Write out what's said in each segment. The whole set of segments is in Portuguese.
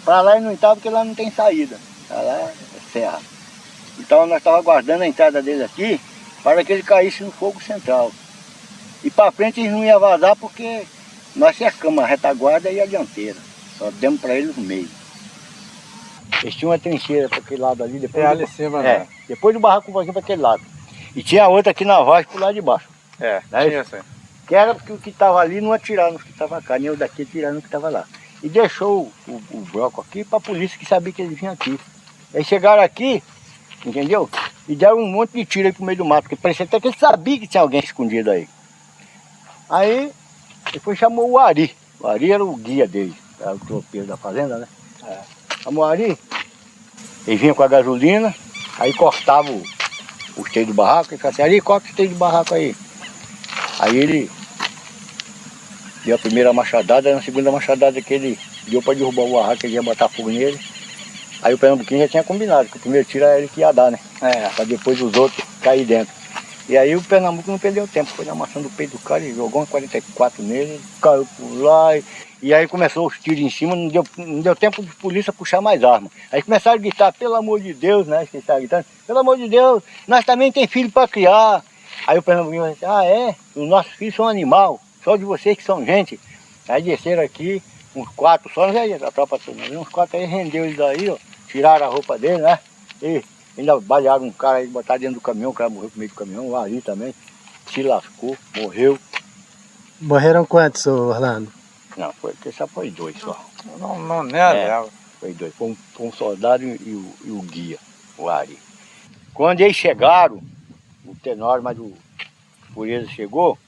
Para lá ele não estava porque lá não tem saída. Para lá é serra. Então nós estávamos aguardando a entrada dele aqui para que ele caísse no fogo central. E para frente eles não iam vazar porque nós cercamos a retaguarda e a dianteira. Só demos para eles no meio. Eles tinham uma trincheira para aquele lado ali. Depois ali em cima, né? Depois do barraco um pouquinho para aquele lado. E tinha outra aqui na vargem para o lado de baixo. Tinha essa aí. Que era porque o que estava ali não atiraram no que estava cá, nem o daqui atiraram no que estava lá. E deixou o bloco aqui para a polícia que sabia que ele vinha aqui. Aí chegaram aqui, entendeu? E deram um monte de tiro aí pro meio do mato, porque parecia até que ele sabia que tinha alguém escondido aí. Aí, depois chamou o Ari. O Ari era o guia dele, era o tropeiro da fazenda, né? Chamou o Ari, ele vinha com a gasolina, aí cortava o esteio do barraco, e falava assim, Ari, corta o esteio do barraco aí. Aí ele deu a primeira machadada, na segunda machadada que ele deu para derrubar o barraco, ele ia botar fogo nele. Aí o Pernambuquinho já tinha combinado, que o primeiro tiro era ele que ia dar, né? Para depois os outros cair dentro. E aí o Pernambuco não perdeu tempo, foi amassando o peito do cara, ele jogou uma 44 nele, caiu por lá, e aí começou os tiros em cima, não deu tempo de polícia puxar mais arma. Aí começaram a gritar, pelo amor de Deus, né? Eles estavam gritando, pelo amor de Deus, nós também temos filho para criar. Aí o Pernambuquinho disse, os nossos filhos são animal, só de vocês que são gente. Aí desceram aqui, uns 4, só a tropa toda, uns 4 aí rendeu eles daí, ó, tiraram a roupa dele, né? E ainda balearam um cara aí, botaram dentro do caminhão, o cara morreu no meio do caminhão, o Ari também, se lascou, morreu. Morreram quantos, Orlando? Não, só foi 2 só. Não nem leva. Foi 2, foi um soldado e o guia, o Ari. Quando eles chegaram, o Tenório, mas o Pureza chegou,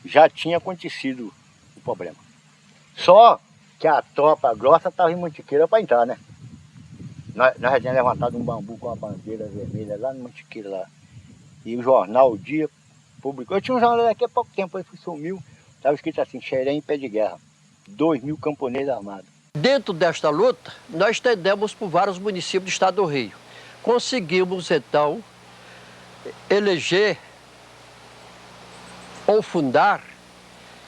já tinha acontecido o problema. Só que a tropa grossa estava em Mantiqueira para entrar, né? Nós já tínhamos levantado um bambu com a bandeira vermelha lá no Mantiqueira lá. E o jornal, o Dia, publicou. Eu tinha um jornal daqui há pouco tempo, aí sumiu. Estava escrito assim, Xerém em pé de guerra. 2.000 camponeses armados. Dentro desta luta, nós estendemos por vários municípios do estado do Rio. Conseguimos, então, eleger ou fundar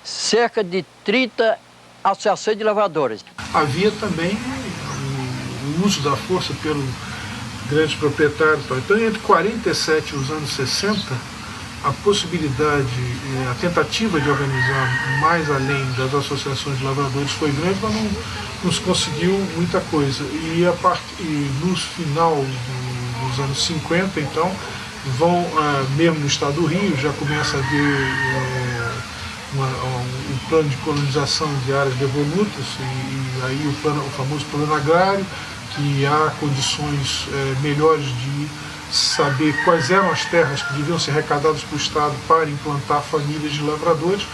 cerca de 30 associações de lavradores. Havia também o uso da força pelo grandes proprietários. Então, entre 47 e os anos 60, a possibilidade, a tentativa de organizar mais além das associações de lavradores foi grande, mas não se conseguiu muita coisa. E no final dos anos 50, então, mesmo no estado do Rio, já começa a haver um plano de colonização de áreas devolutas, e aí o famoso plano agrário, que há condições melhores de saber quais eram as terras que deviam ser arrecadadas para o Estado para implantar famílias de lavradores,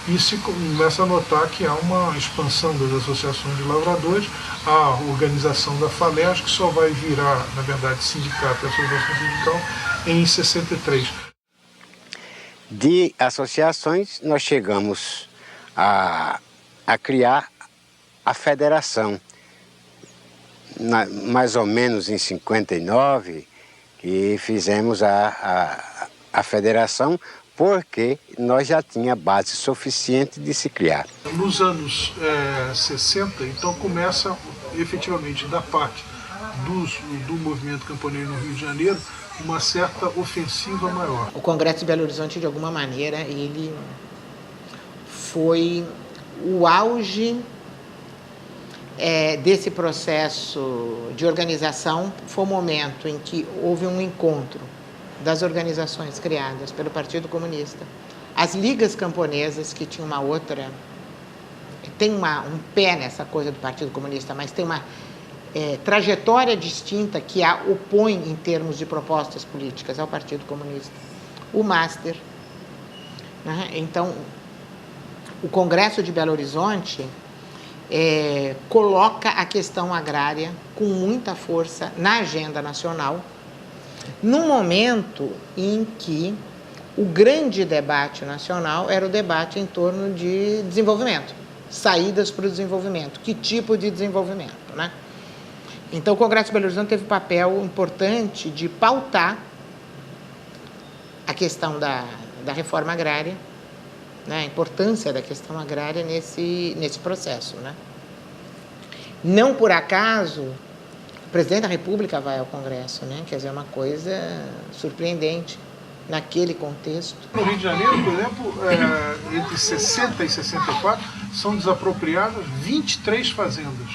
e se começa a notar que há uma expansão das associações de lavradores, a organização da FALES, que só vai virar, na verdade, sindicato e associação sindical em 63. De associações, nós chegamos a criar a federação, mais ou menos em 59, que fizemos a federação, porque nós já tinha base suficiente de se criar. Nos anos 60, então, começa efetivamente da parte do movimento camponês no Rio de Janeiro uma certa ofensiva maior. O Congresso de Belo Horizonte, de alguma maneira, ele foi o auge desse processo de organização. Foi o momento em que houve um encontro das organizações criadas pelo Partido Comunista, as ligas camponesas, que tinham uma outra... Tem um pé nessa coisa do Partido Comunista, mas tem uma trajetória distinta que a opõe em termos de propostas políticas ao Partido Comunista. O Master. Né? Então, o Congresso de Belo Horizonte coloca a questão agrária com muita força na agenda nacional, num momento em que o grande debate nacional era o debate em torno de desenvolvimento, saídas para o desenvolvimento, que tipo de desenvolvimento, né? Então, o Congresso de Belo Horizonte teve um papel importante de pautar a questão da reforma agrária, né, a importância da questão agrária nesse processo, né? Não por acaso, o presidente da República vai ao Congresso, né? Quer dizer, é uma coisa surpreendente naquele contexto. No Rio de Janeiro, por exemplo, entre 60 e 64, são desapropriadas 23 fazendas.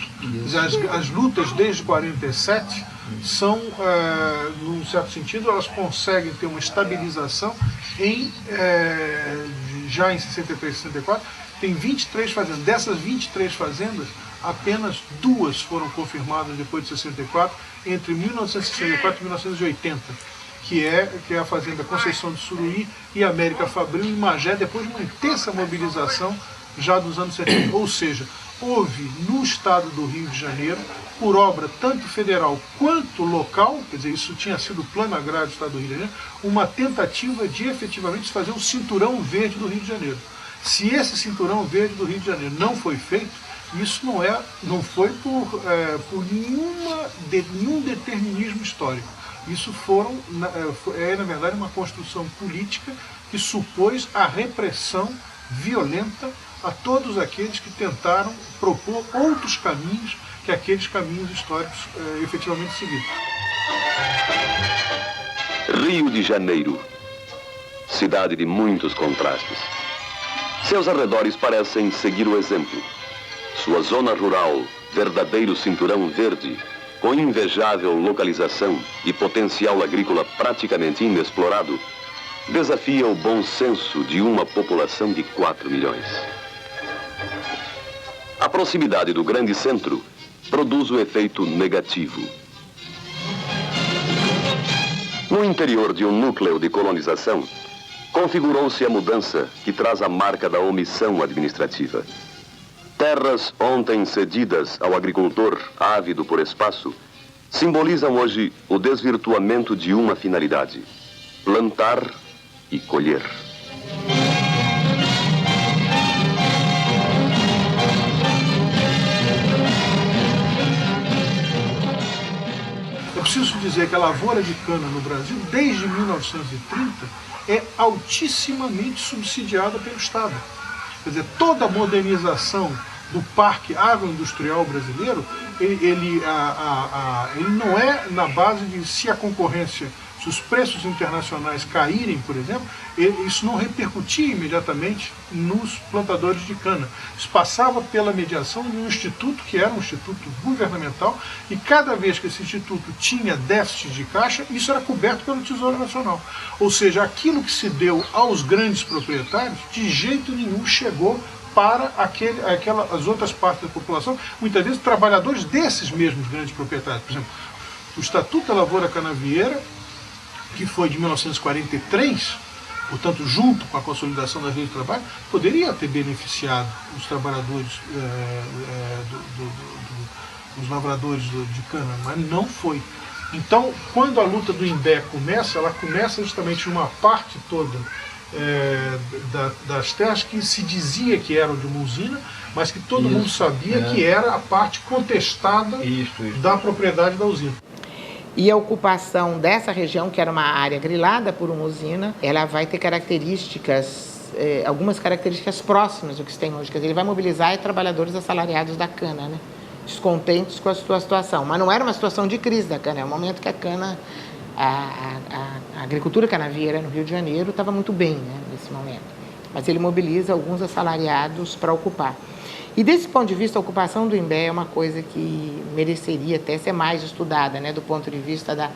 As lutas desde 47 são, num certo sentido, elas conseguem ter uma estabilização já em 63 e 64, tem 23 fazendas. Dessas 23 fazendas, apenas 2 foram confirmadas depois de 64, entre 1964 e 1980. Que é a Fazenda Conceição de Suruí e América Fabril em Magé, depois de uma intensa mobilização já dos anos 70. Ou seja, houve no estado do Rio de Janeiro, por obra tanto federal quanto local, quer dizer, isso tinha sido o plano agrário do estado do Rio de Janeiro, uma tentativa de efetivamente fazer um cinturão verde do Rio de Janeiro. Se esse cinturão verde do Rio de Janeiro não foi feito, isso não foi por nenhum determinismo histórico. Isso na verdade, uma construção política que supôs a repressão violenta a todos aqueles que tentaram propor outros caminhos que aqueles caminhos históricos efetivamente seguiram. Rio de Janeiro, cidade de muitos contrastes. Seus arredores parecem seguir o exemplo. Sua zona rural, verdadeiro cinturão verde, com invejável localização e potencial agrícola praticamente inexplorado, desafia o bom senso de uma população de 4 milhões. A proximidade do grande centro produz o efeito negativo. No interior de um núcleo de colonização, configurou-se a mudança que traz a marca da omissão administrativa. Terras ontem cedidas ao agricultor ávido por espaço simbolizam hoje o desvirtuamento de uma finalidade: plantar e colher. É preciso dizer que a lavoura de cana no Brasil, desde 1930, é altissimamente subsidiada pelo Estado. Quer dizer, toda a modernização do parque agroindustrial brasileiro, ele não é na base de se a concorrência, se os preços internacionais caírem, por exemplo, isso não repercutia imediatamente nos plantadores de cana. Isso passava pela mediação de um instituto, que era um instituto governamental, e cada vez que esse instituto tinha déficit de caixa, isso era coberto pelo Tesouro Nacional. Ou seja, aquilo que se deu aos grandes proprietários, de jeito nenhum chegou para as outras partes da população, muitas vezes trabalhadores desses mesmos grandes proprietários. Por exemplo, o Estatuto da Lavoura Canavieira, que foi de 1943, portanto, junto com a consolidação da lei do trabalho, poderia ter beneficiado os trabalhadores, os lavradores de cana, mas não foi. Então, quando a luta do Imbé começa, ela começa justamente numa parte toda das terras que se dizia que eram de uma usina, mas que todo mundo sabia que era a parte contestada da propriedade da usina. E a ocupação dessa região, que era uma área grilada por uma usina, ela vai ter características, algumas características próximas do que se tem hoje. Quer dizer, ele vai mobilizar trabalhadores assalariados da cana, né? Descontentes com a sua situação. Mas não era uma situação de crise da cana, é um momento que a cana, a agricultura canavieira no Rio de Janeiro estava muito bem, né, nesse momento. Mas ele mobiliza alguns assalariados para ocupar. E desse ponto de vista, a ocupação do Imbé é uma coisa que mereceria até ser mais estudada, né, do ponto de vista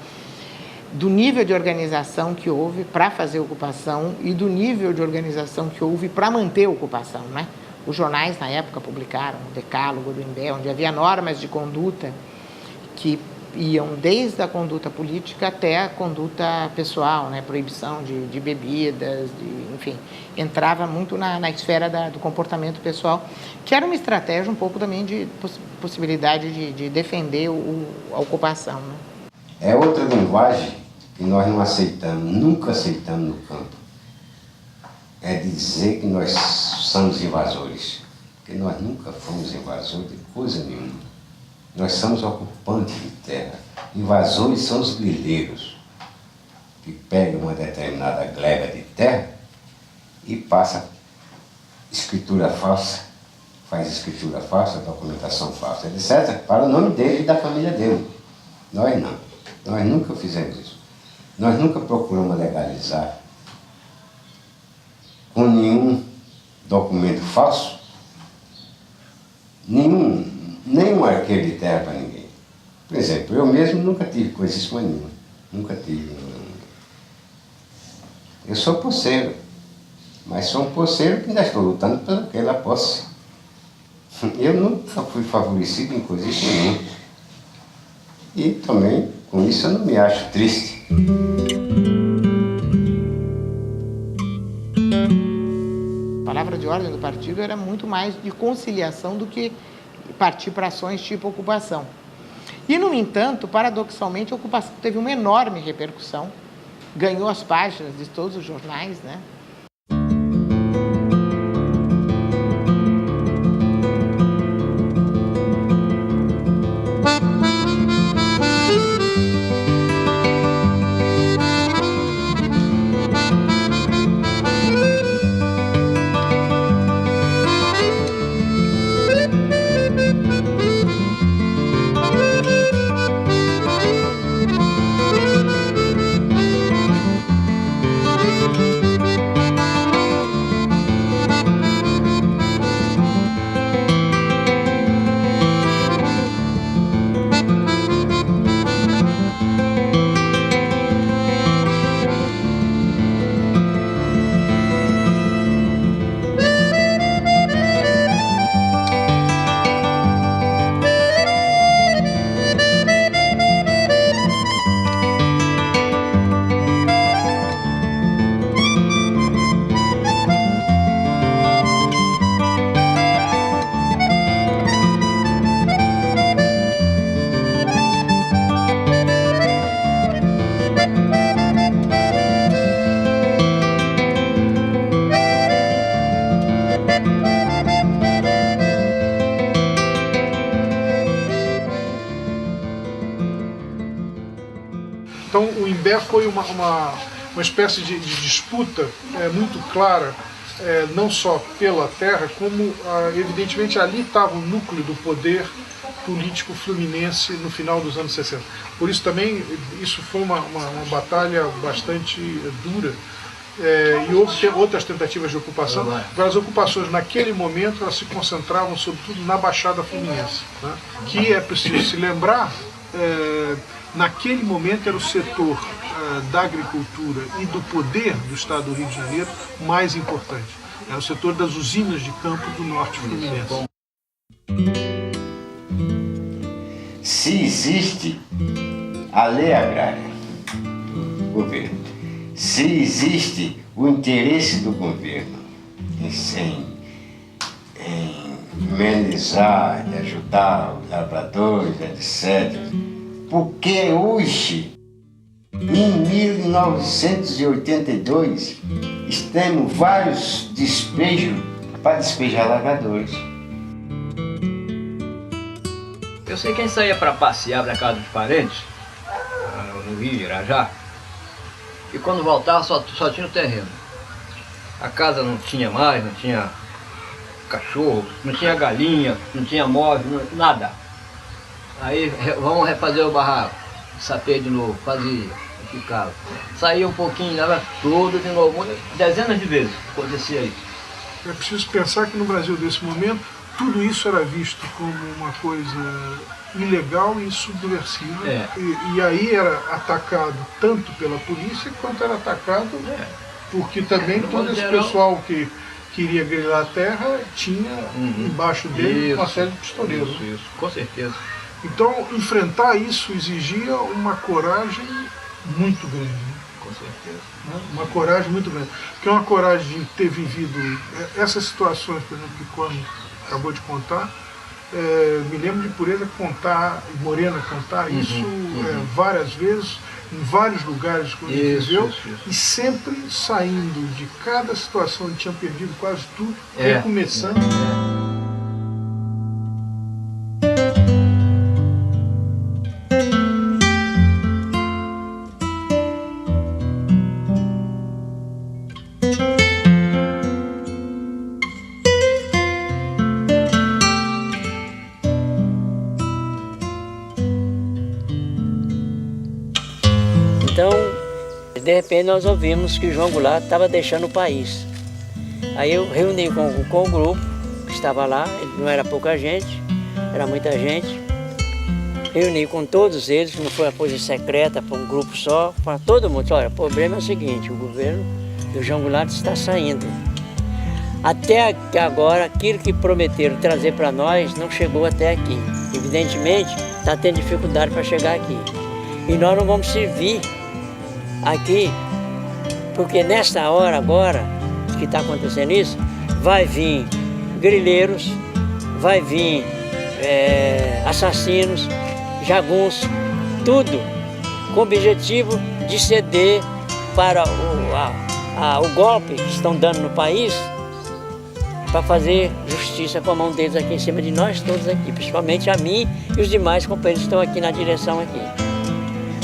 do nível de organização que houve para fazer a ocupação e do nível de organização que houve para manter a ocupação, né? Os jornais, na época, publicaram o Decálogo do Imbé, onde havia normas de conduta que iam desde a conduta política até a conduta pessoal, né? Proibição de bebidas, enfim, entrava muito na esfera do comportamento pessoal, que era uma estratégia um pouco também de possibilidade de defender a ocupação, né? É outra linguagem que nós não aceitamos, nunca aceitamos no campo. É dizer que nós somos invasores, porque nós nunca fomos invasores de coisa nenhuma. Nós somos ocupantes de terra. Invasores são os grileiros, que pegam uma determinada gleba de terra e passam escritura falsa, faz escritura falsa, documentação falsa, etc., para o nome dele e da família dele. Nós não. Nós nunca fizemos isso. Nós nunca procuramos legalizar com nenhum documento falso, nenhum arqueiro de terra para ninguém. Por exemplo, eu mesmo nunca tive coisíssima nenhuma. Nunca tive. Eu sou poceiro, mas sou um poceiro que ainda estou lutando pela posse. Eu nunca fui favorecido em coisíssima nenhuma. E também, com isso, eu não me acho triste. A palavra de ordem do partido era muito mais de conciliação do que partir para ações tipo ocupação. E, no entanto, paradoxalmente, a ocupação teve uma enorme repercussão, ganhou as páginas de todos os jornais, né? Então o Imbé foi uma espécie de disputa muito clara, não só pela terra, como evidentemente ali estava o núcleo do poder político fluminense no final dos anos 60. Por isso também, isso foi uma batalha bastante dura. E houve outras tentativas de ocupação. Agora, as ocupações naquele momento elas se concentravam sobretudo na Baixada Fluminense, né? Que é preciso se lembrar, naquele momento era o setor da agricultura e do poder do estado do Rio de Janeiro mais importante. É o setor das usinas de campo do norte fluminense. Se existe a lei agrária do governo, se existe o interesse do governo em amenizar, de ajudar os lavradores, etc., porque hoje, em 1982, temos vários despejos para despejar lavradores. Eu sei quem saía para passear para casa dos parentes, no Rio de Irajá, e quando voltava só tinha o terreno. A casa não tinha mais, não tinha cachorro, não tinha galinha, não tinha móvel, nada. Aí vamos refazer o barraco, sapei de novo, fazia, ficava. Saía um pouquinho, dava tudo de novo, dezenas de vezes acontecia isso. É preciso pensar que no Brasil desse momento, tudo isso era visto como uma coisa ilegal e subversiva. E aí era atacado tanto pela polícia quanto era atacado porque também todo esse pessoal que queria grilar a terra tinha embaixo dele uma série de pistoleiros. Isso, com certeza. Então enfrentar isso exigia uma coragem muito grande. Né? Com certeza. Uma coragem muito grande. Porque é uma coragem de ter vivido essas situações, por exemplo, que Cosme acabou de contar. Me lembro de Pureza contar, Morena contar isso várias vezes, em vários lugares que ele viveu, e sempre saindo de cada situação, ele tinha perdido quase tudo, recomeçando. Então, de repente nós ouvimos que João Goulart estava deixando o país. Aí eu reuni com o grupo que estava lá, não era pouca gente, era muita gente. Reuni com todos eles, não foi uma coisa secreta, para um grupo só, para todo mundo. Olha, o problema é o seguinte, o governo do João Goulart está saindo. Até agora, aquilo que prometeram trazer para nós não chegou até aqui. Evidentemente, está tendo dificuldade para chegar aqui. E nós não vamos servir aqui, porque nessa hora agora que está acontecendo isso, vai vir grileiros, vai vir assassinos, jagunços, tudo com o objetivo de ceder para o golpe que estão dando no país, para fazer justiça com a mão deles aqui em cima de nós todos aqui, principalmente a mim e os demais companheiros que estão aqui na direção aqui.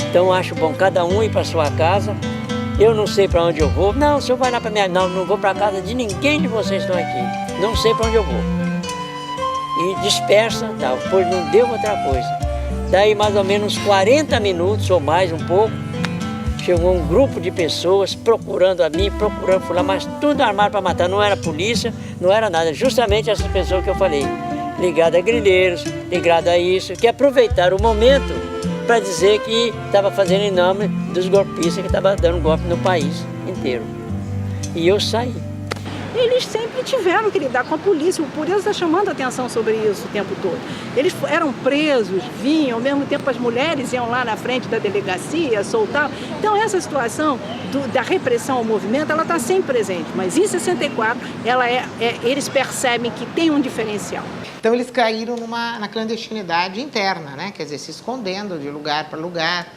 Então acho bom cada um ir para sua casa. Eu não sei para onde eu vou. Não, o senhor vai lá para minha... Não, não vou para casa de ninguém de vocês que estão aqui. Não sei para onde eu vou. E dispersa, tal, pois não deu outra coisa. Daí mais ou menos uns 40 minutos ou mais um pouco, chegou um grupo de pessoas procurando a mim, procurando fulano, mas tudo armado para matar. Não era polícia, não era nada. Justamente essas pessoas que eu falei, ligada a grileiros, ligada a isso, que aproveitaram o momento para dizer que estava fazendo em nome dos golpistas, que estava dando golpe no país inteiro. E eu saí. Eles sempre tiveram que lidar com a polícia, o Pureza está chamando a atenção sobre isso o tempo todo. Eles eram presos, vinham, ao mesmo tempo as mulheres iam lá na frente da delegacia, soltavam. Então essa situação da repressão ao movimento, ela está sempre presente, mas em 64 eles percebem que tem um diferencial. Então eles caíram na clandestinidade interna, né? Quer dizer, se escondendo de lugar para lugar,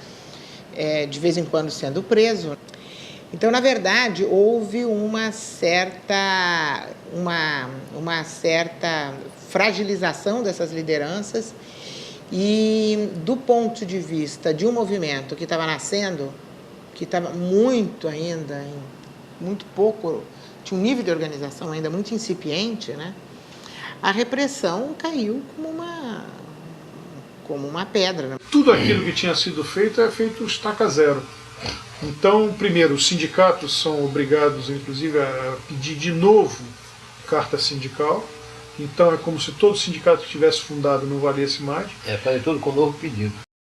de vez em quando sendo preso. Então, na verdade, houve uma certa fragilização dessas lideranças e, do ponto de vista de um movimento que estava nascendo, que estava muito ainda, muito pouco, tinha um nível de organização ainda muito incipiente, né? A repressão caiu como uma pedra. Né? Tudo aquilo que tinha sido feito é feito estaca zero. Então, primeiro, os sindicatos são obrigados, inclusive, a pedir de novo carta sindical. Então, é como se todo sindicato que tivesse fundado não valesse mais. Fazer tudo com novo pedido.